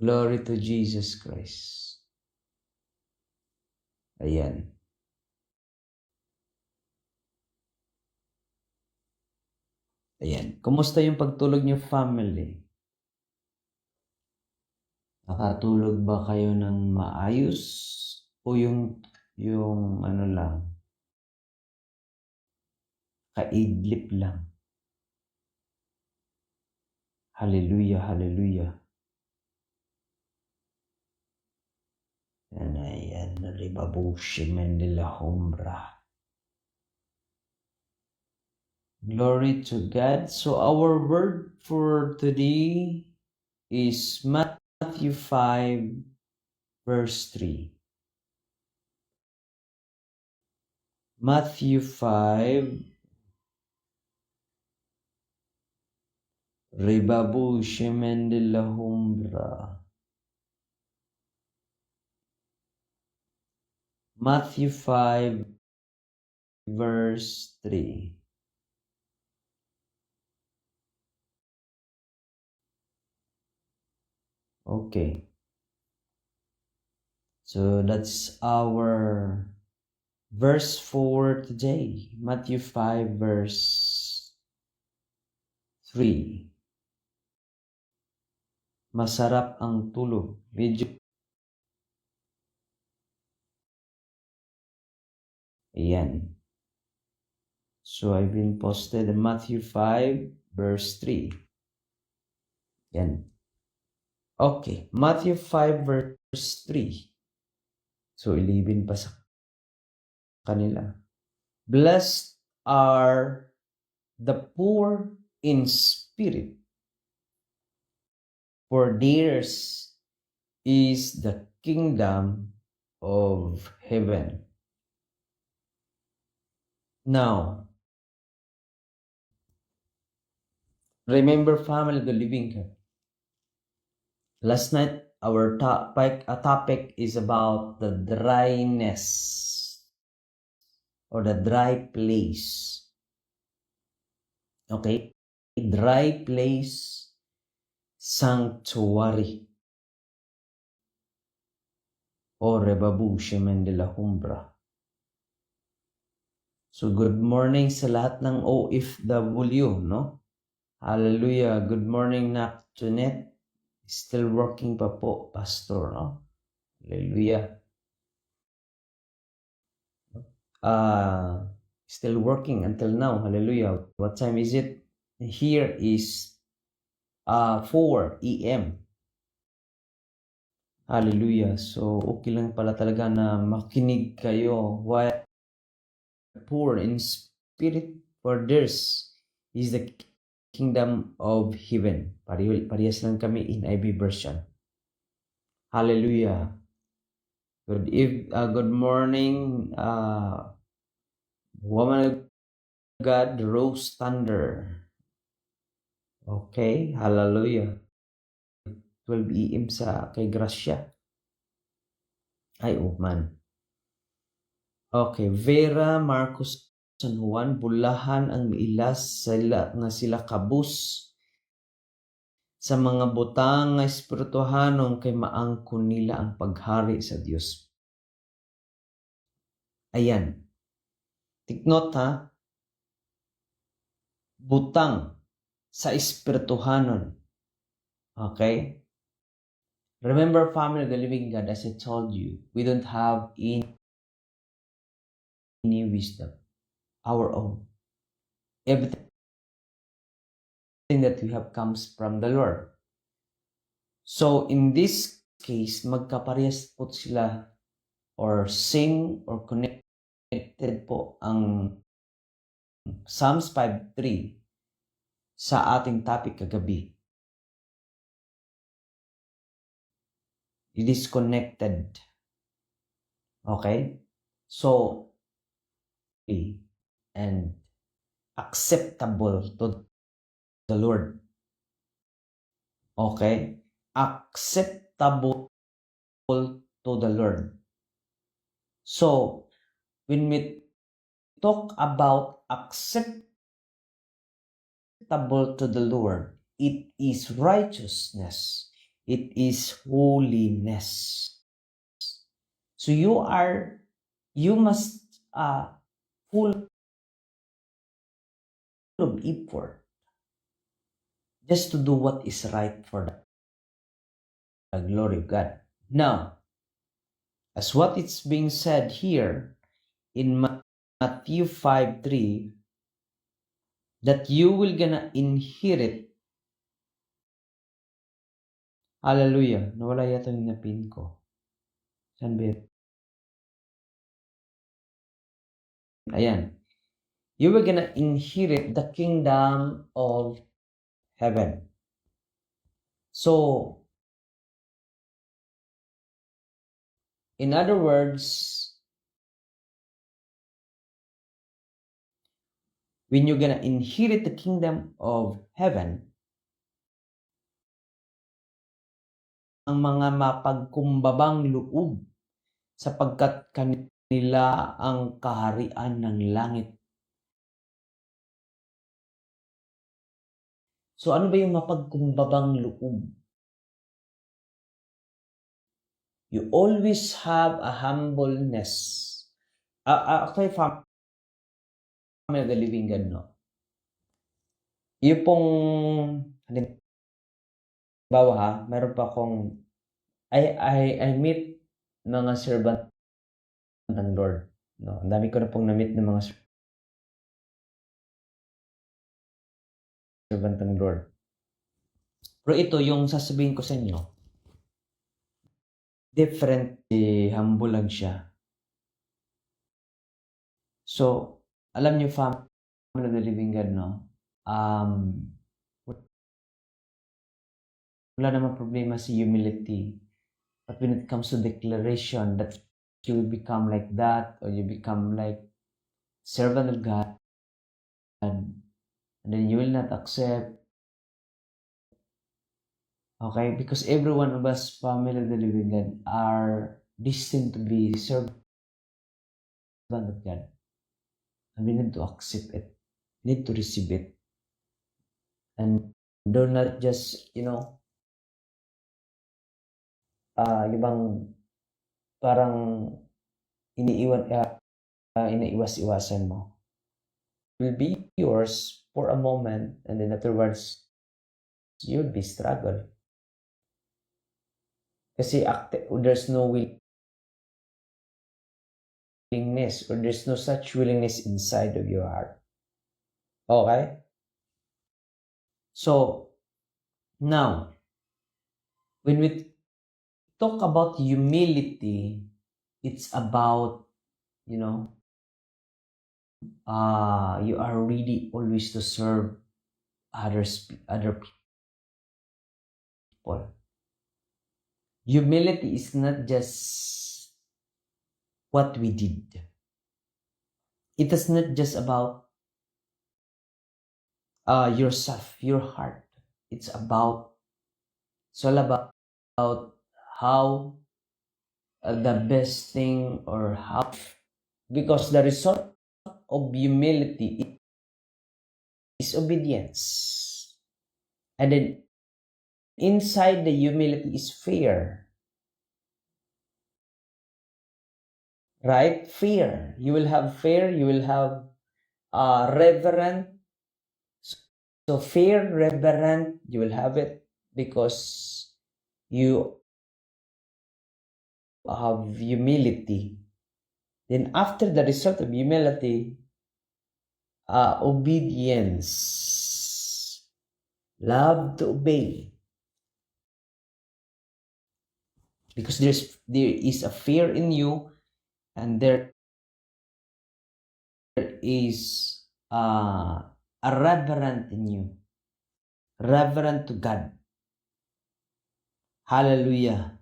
Glory to Jesus Christ. Ayan. Ayan. Kumusta yung pagtulog niyo, family? Nakatulog ba kayo ng maayos? O yung ano lang, kaidlip lang? Hallelujah, hallelujah. Ayan, ribabushi mendela hombra. Glory to God. So our word for today is Matthew 5, verse 3. Matthew 5, ribabushi mendela hombra. Matthew 5, verse 3. Okay. So that's our verse for today. Matthew 5, verse 3. Masarap ang tulog. Ayan. So I've been posted in Matthew 5, verse 3. Yan. Okay. Matthew 5, verse 3. So ilibin pa sa kanila. Blessed are the poor in spirit, for theirs is the kingdom of heaven. Now, remember, family of the living God. Last night, our topic is about the dryness or the dry place. Okay? Dry place sanctuary. O rebabu shemen de la humbra. So good morning sa lahat ng OFW, no? Hallelujah. Good morning, Nak Jeanette. Still working pa po, Pastor, no? Hallelujah. Still working until now. Hallelujah. What time is it? Here is 4 a.m. Hallelujah. So, okay lang pala talaga na makinig kayo. While poor in spirit, for theirs is the kingdom of heaven. Parehas lang kami in IB version. Hallelujah. Good morning, woman of God, Rose Thunder. Okay, hallelujah. 12 AM sa kay Gracia. Ay, man. Okay, Vera Marcos San Juan, bulahan ang miilas sila kabus sa mga butang nga espirituhanon kay maangkon nila ang paghari sa Dios. Ayan. Take note ha. Butang sa espirituhanon. Okay? Remember, family of the living God, as I told you, we don't have any wisdom, our own. Everything that we have comes from the Lord. So, in this case, magkaparehas po sila or same or connected po ang Psalms 5:3 sa ating topic kagabi. It is connected. Okay? So, and acceptable to the Lord. Okay? Acceptable to the Lord. So, when we talk about acceptable to the Lord, it is righteousness. It is holiness. So you must full of effort just to do what is right for the glory of God. Now, as what is being said here in Matthew 5:3, that you will gonna inherit. Hallelujah. Nawala yata yung napin ko. Saan ba yun? Ayan. You will gonna inherit the kingdom of heaven. So, in other words, when you're gonna inherit the kingdom of heaven, ang mga mapagkumbabang loob sapagkat kanila ang kaharian ng langit. So ano ba yung mapagkumbabang loob? You always have a humbleness. Actually, family of the living God, no? Yung pong, halimbawa ha, meron pa akong, I meet mga servant ng Lord. No? Ang dami ko na pong na-meet ng mga servant ng Lord. Pero ito, yung sasabihin ko sa inyo, different, humble lang siya. So, alam niyo, family of the living God, no? Wala namang problema sa humility. But when it comes to declaration that you will become like that, or you become like servant of God, and then you will not accept. Okay? Because every one of us, family of the living God, are destined to be servant of God. And we need to accept it. We need to receive it. And do not just, yung bang parang inaiwas-iwasan mo. Will be yours for a moment, and then afterwards, you'll be struggle. Kasi there's no willingness, or there's no such willingness inside of your heart. Okay? So, now, when we talk about humility, it's about, you are ready always to serve other people. Humility is not just what we did. It is not just about yourself, your heart. It's all about how the best thing, or how, because the result of humility is obedience. And then inside the humility is fear. Right? Fear. You will have fear, you will have reverent. So fear, reverent, you will have it because you have humility. Then after the result of humility, obedience. Love to obey. Because there is a fear in you, and there is a reverent in you. Reverent to God. Hallelujah.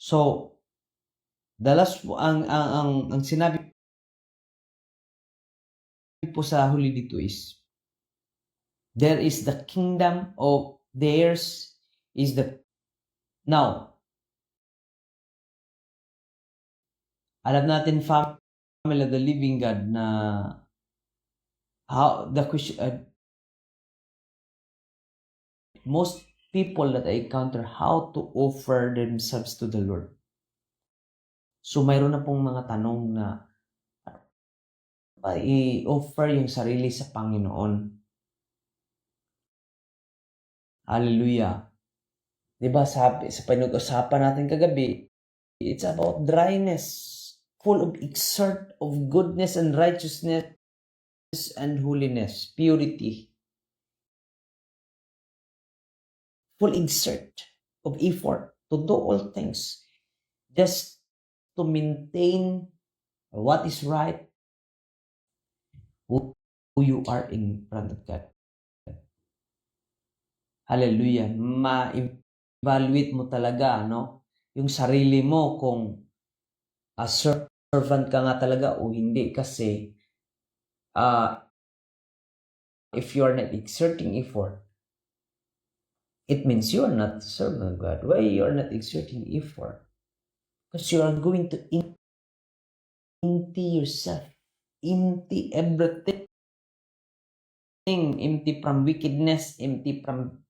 So, the last po, ang sinabi po sa huli dito is, there is the kingdom of theirs is the, now, alam natin, family of the living God, na how the question, most people that I encounter how to offer themselves to the Lord. So mayroon na pong mga tanong na i-offer yung sarili sa Panginoon. Hallelujah. Diba sabi sa pinag-usapan natin kagabi, it's about dryness, full of exert of goodness and righteousness and holiness, purity. Full exert of effort to do all things just to maintain what is right, who you are in front of God. Hallelujah. Ma-evaluate mo talaga, no? Yung sarili mo kung servant ka nga talaga o hindi. Kasi if you are not exerting effort, it means you are not a servant of God. Why you are not exerting effort? Because you are going to empty yourself, empty everything, empty from wickedness, empty from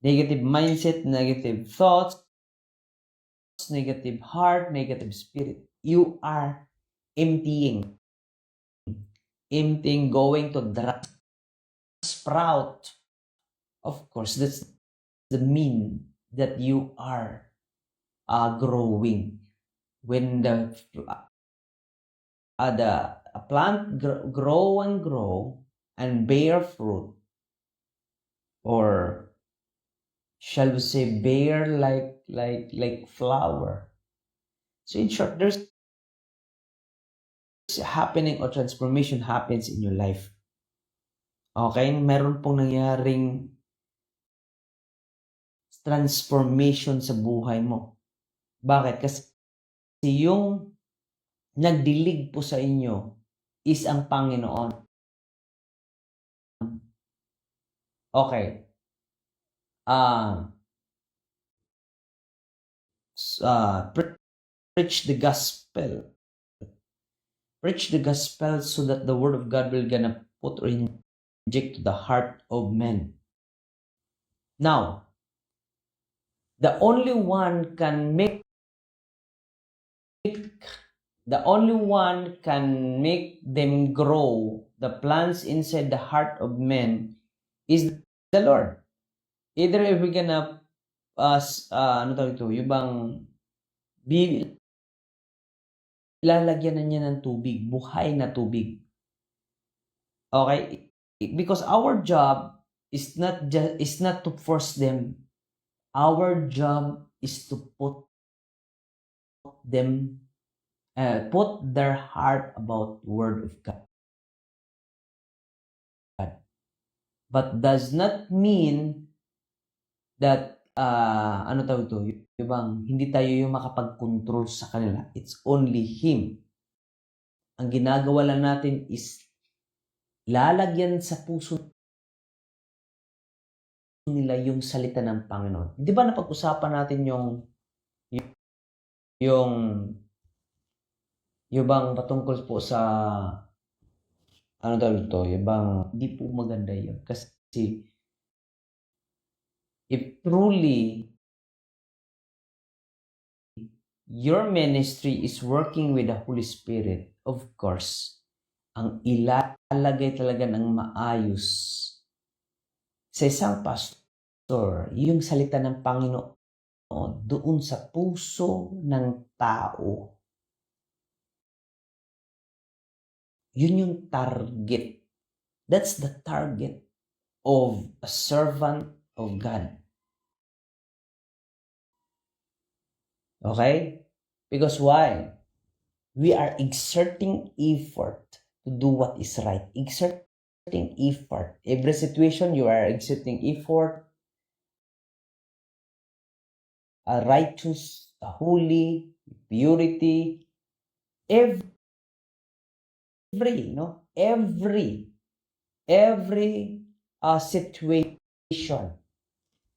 negative mindset, negative thoughts, negative heart, negative spirit. You are emptying, going to sprout. Of course, that's the mean that you are growing. When the plant grow and bear fruit, or shall we say bear like flower. So in short, there's happening or transformation happens in your life. Okay? Meron pong nangyaring transformation sa buhay mo. Bakit? Kasi yung nagdilig po sa inyo is ang Panginoon. Okay. Preach the gospel. Preach the gospel so that the word of God will gonna put or inject to the heart of men. Now, the only one can make them grow, the plants inside the heart of men, is the Lord. Either if we're gonna lalagyan na niya ng tubig, buhay na tubig. Okay? Because our job is not to force them. Our job is to put their heart about the word of God. But does not mean that hindi tayo yung makapag-control sa kanila. It's only Him. Ang ginagawa lang natin is lalagyan sa puso nila yung salita ng Panginoon. Di ba napag-usapan natin yung bang patungkol po sa yung bang di po maganda yun. Kasi if truly your ministry is working with the Holy Spirit, of course, ang ilalagay talaga ng maayos sa isang pastor, yung salita ng Panginoon doon sa puso ng tao. Yun yung target. That's the target of a servant of God. Okay? Because why? We are exerting effort to do what is right. Exerting effort. Every situation, you are exerting effort. A righteous, a holy, purity.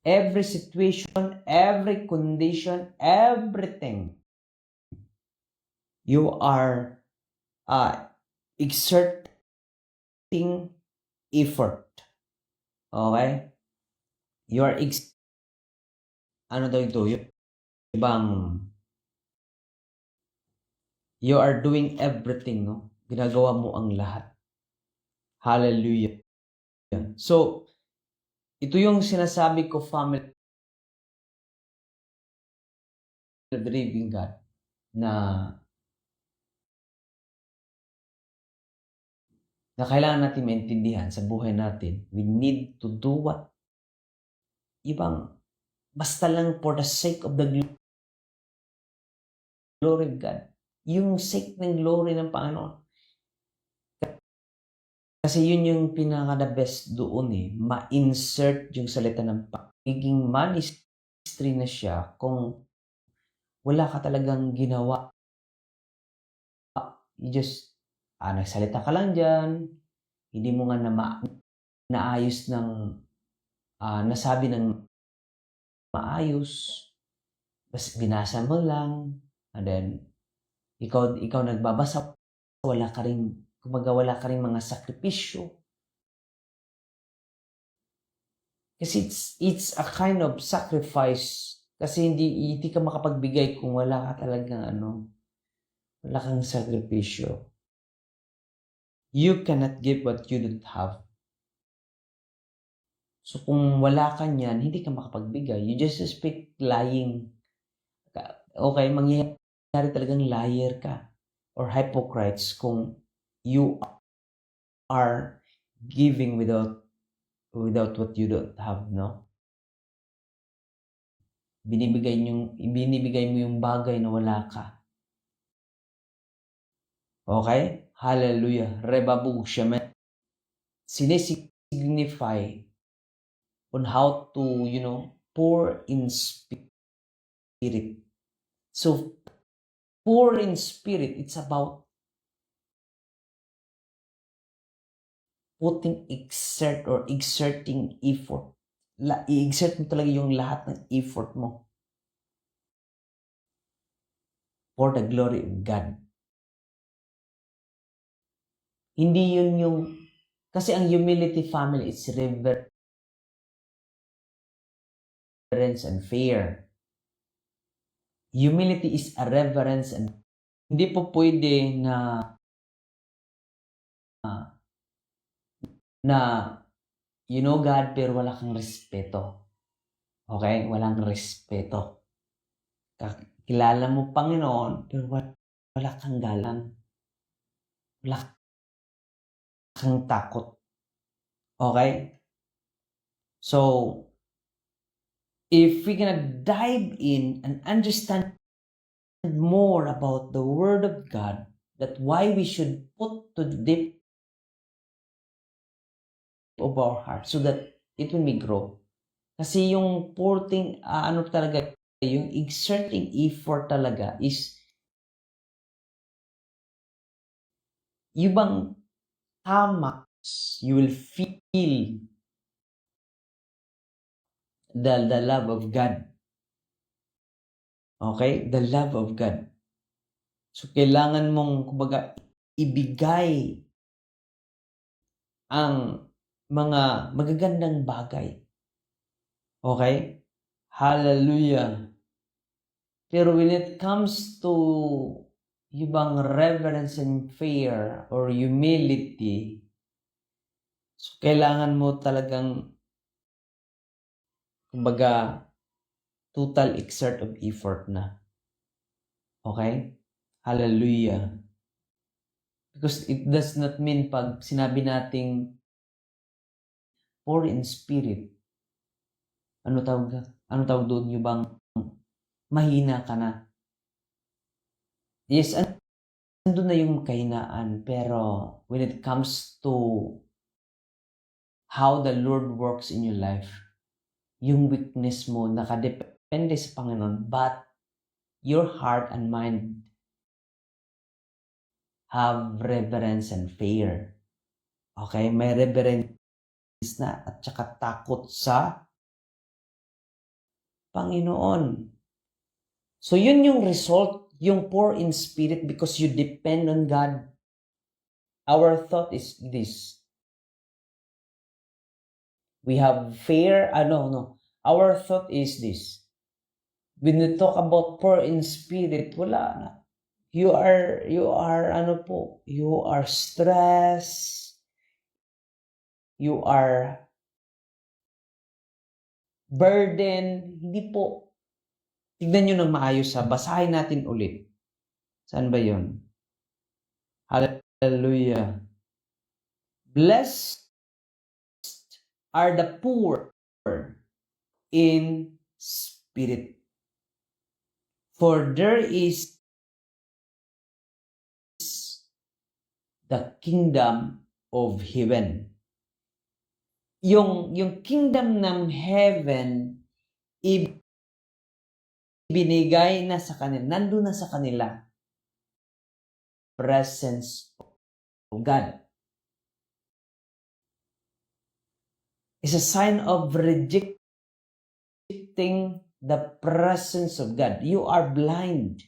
Every situation, every condition, everything, you are exerting effort. Okay? You are ano daw ito? Yung ibang you are doing everything, no? Ginagawa mo ang lahat. Hallelujah. So, ito yung sinasabi ko, family of the living God, na kailangan natin maintindihan sa buhay natin. We need to do what ibang basta lang for the sake of the glory of God. Yung sake ng glory ng Panginoon. Kasi yun yung pinaka-the best doon ma-insert yung salita ng pagiging ministry na siya kung wala ka talagang ginawa. You just, nagsalita ka lang dyan, hindi mo nga naayos ng, nasabi ng maayos, bas binasa mo lang, and then, ikaw nagbabasa, wala ka rin mga sakripisyo. Kasi it's a kind of sacrifice. Kasi hindi ka makapagbigay kung wala ka talagang wala kang sakripisyo. You cannot give what you don't have. So kung wala ka niyan, hindi ka makapagbigay. You just speak lying. Okay, mangyayari talagang liar ka or hypocrites kung you are giving without what you don't have, no? Binibigay mo yung bagay na wala ka. Okay? Hallelujah. Rebabug siya. Sinisignify on how to, pour in spirit. So, pour in spirit, it's about exerting effort. I-exert mo talaga yung lahat ng effort mo for the glory of God. Hindi yun yung, kasi ang humility family is reverence and fear. Humility is a reverence and hindi po pwede na you know God pero wala kang respeto. Okay? Walang respeto. Kilala mo Panginoon pero wala kang galang. Wala kang takot. Okay? So, if we're gonna dive in and understand more about the Word of God, that why we should put to the deep of our heart so that it will be grow. Kasi yung putting, talaga, yung exerting effort talaga is yung bang tama, you will feel the love of God. Okay? The love of God. So, kailangan mong, kumbaga, ibigay ang mga magagandang bagay. Okay? Hallelujah. Pero when it comes to yung bang reverence and fear or humility, so kailangan mo talagang, kumbaga, total exert of effort na. Okay? Hallelujah. Because it does not mean pag sinabi nating poor in spirit, ano tawag doon, yung bang mahina ka na. Yes, andun na yung kahinaan, pero when it comes to how the Lord works in your life, yung weakness mo nakadepende sa Panginoon, but your heart and mind have reverence and fear. Okay? May reverence na at saka takot sa Panginoon. So, yun yung result, yung poor in spirit because you depend on God. Our thought is this. We have fear. No. Our thought is this. When we talk about poor in spirit, wala na. You are you are stressed. You are burden. Hindi po. Tignan nyo ng maayos ha. Basahin natin ulit. Saan ba yun? Hallelujah. Blessed are the poor in spirit, for there is the kingdom of heaven. Yung kingdom ng heaven, ibinigay na sa kanila, nandun na sa kanila, presence of God. It's a sign of rejecting the presence of God. You are blind.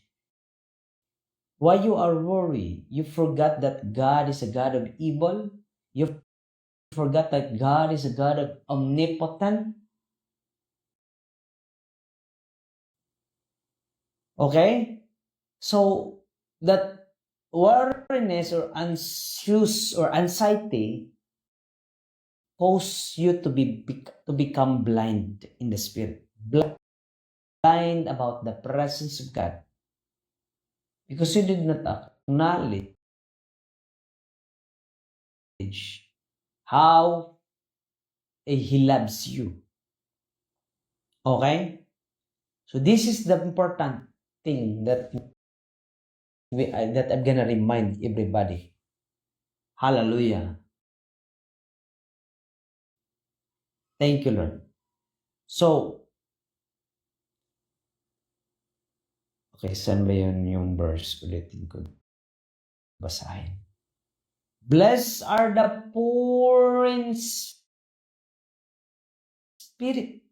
Why you are worried? You forgot that God is a God of evil. You forgot that God is a God of omnipotent. Okay? So, that worriness or anxious or anxiety cause you to become blind in the spirit. Blind about the presence of God. Because you did not acknowledge how He loves you. Okay? So this is the important thing that I'm gonna remind everybody. Hallelujah. Thank you, Lord. So, okay, saan ba yun yung verse? Ulitin ko. Basahin. Blessed are the poor in spirit.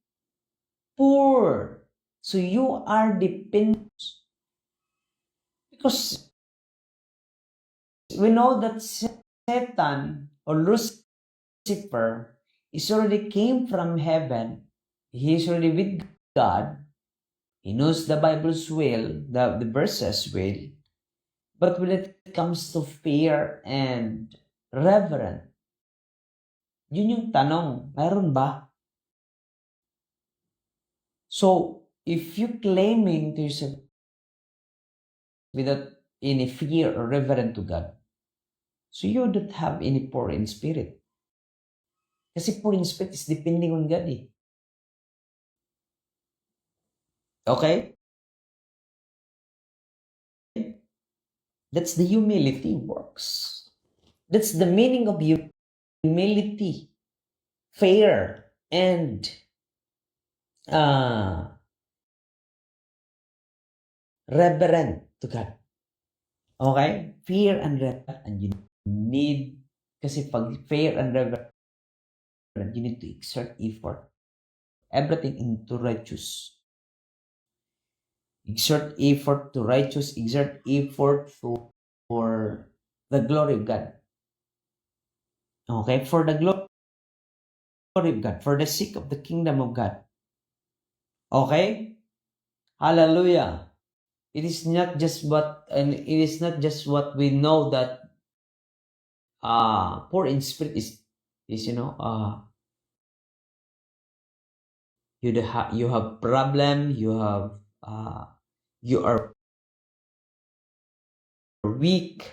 Poor. So you are dependent. Because we know that Satan or Lucifer is already came from heaven. He is already with God. He knows the Bible's will, the verses well. But when it comes to fear and reverence, yun yung tanong, mayroon ba? So, if you claiming to yourself without any fear or reverence to God, so you don't have any poor in spirit. Kasi poor in spirit is depending on God eh. Okay? That's the humility works. That's the meaning of humility, fear, and reverent to God. Okay? Fear and reverent. And you need, kasi pag fear and reverent, you need to exert effort. Everything into righteous. Exert effort to righteous. Exert effort for the glory of God. Okay? For the glory of God. For the sake of the kingdom of God. Okay? Hallelujah. It is not just what we know that poor in spirit is you have problem, you are weak.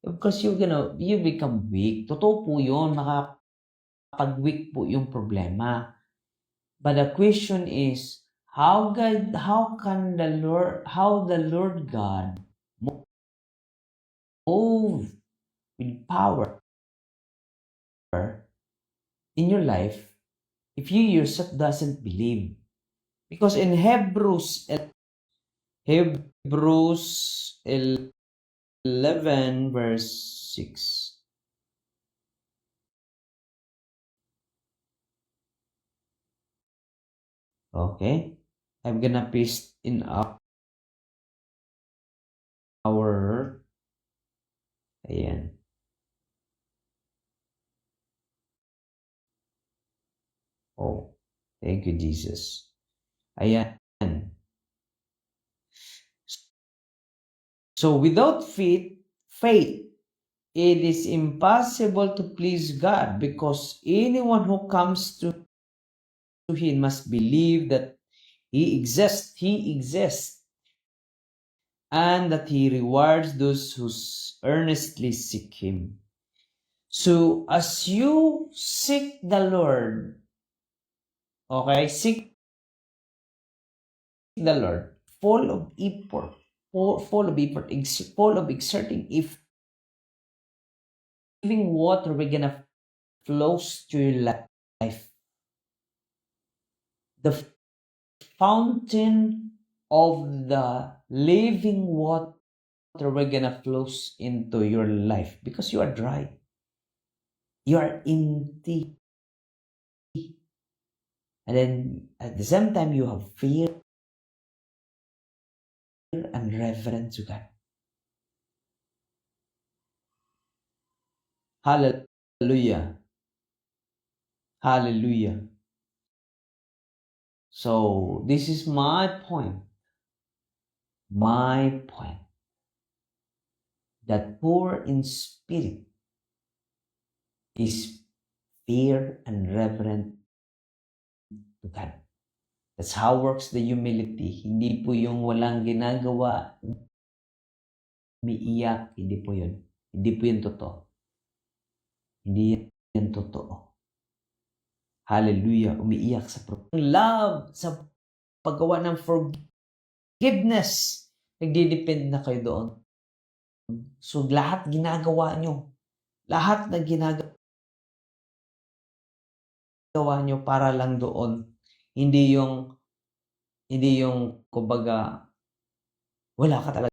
Of course, you become weak. Totoo po yun, makapag-weak po yung problema. But the question is, how the Lord God move with power in your life if you yourself doesn't believe? Because in Hebrews 11 verse 6. Okay? I'm gonna paste in our ayan. Oh, thank you, Jesus. Ayan. So without faith, it is impossible to please God, because anyone who comes to Him must believe that He exists, and that He rewards those who earnestly seek Him. So as you seek the Lord, okay, seek the Lord, full of effort, full of exerting. If living water we're gonna flows to your life, the fountain of the living water we're gonna flows into your life, because you are dry, you are empty, and then at the same time you have fear and reverence to God. Hallelujah. Hallelujah. So this is my point. My point. That poor in spirit is fear and reverent to God. That's how works the humility. Hindi po yung walang ginagawa, umiiyak. Hindi po yun. Hindi po yun totoo. Hindi yan totoo. Hallelujah. Umiiyak sa love, sa paggawa ng forgiveness. Nagdidepend na kayo doon. So lahat ginagawa nyo. Lahat na ginagawa nyo para lang doon. Hindi yung kumbaga, wala ka talaga